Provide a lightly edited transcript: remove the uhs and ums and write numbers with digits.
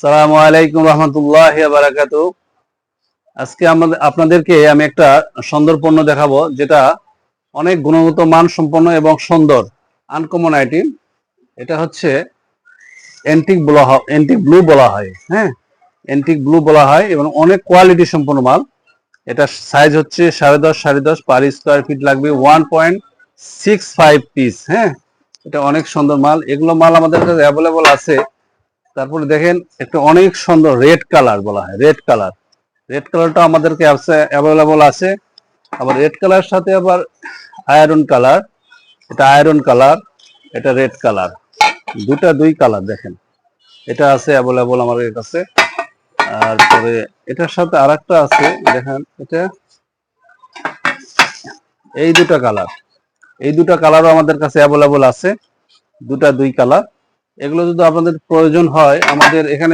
আসসালামু আলাইকুম রহমতুল্লাহি ওয়া বারাকাতুহু। আজকে আপনাদেরকে আমি একটা সুন্দর পণ্য দেখাবো, যেটা অনেক গুণগত মান সম্পন্ন এবং সুন্দর আনকমন আইটেম। এটা হচ্ছে অ্যান্টিক ব্লু বলা হয়। হ্যাঁ, অ্যান্টিক ব্লু বলা হয় এবং অনেক কোয়ালিটি সম্পন্ন মাল। এটা সাইজ হচ্ছে 10.5 x 10 পার স্কোয়ার ফিট লাগবে 1.65 পিস। হ্যাঁ, এটা অনেক সুন্দর মাল। এগুলো মাল আমাদের কাছে অ্যাভেলেবল আছে। তারপরে দেখেন একটা অনেক সুন্দর রেড কালার বলা হয়, রেড কালারটা আমাদেরকে অ্যাভেলেবল আছে। আবার রেড কালার সাথে আবার আয়রন কালার, এটা আয়রন কালার, এটা রেড কালার, দুই কালার দেখেন, এটা আছে অ্যাভেলেবল আমাদের কাছে। তারপরে এটার সাথে আরেকটা আছে, দেখেন এটা, এই দুটা কালারও আমাদের কাছে অ্যাভেলেবল আছে, দুই কালার। এগুলো যদি আপনাদের প্রয়োজন হয়, আমাদের এখানে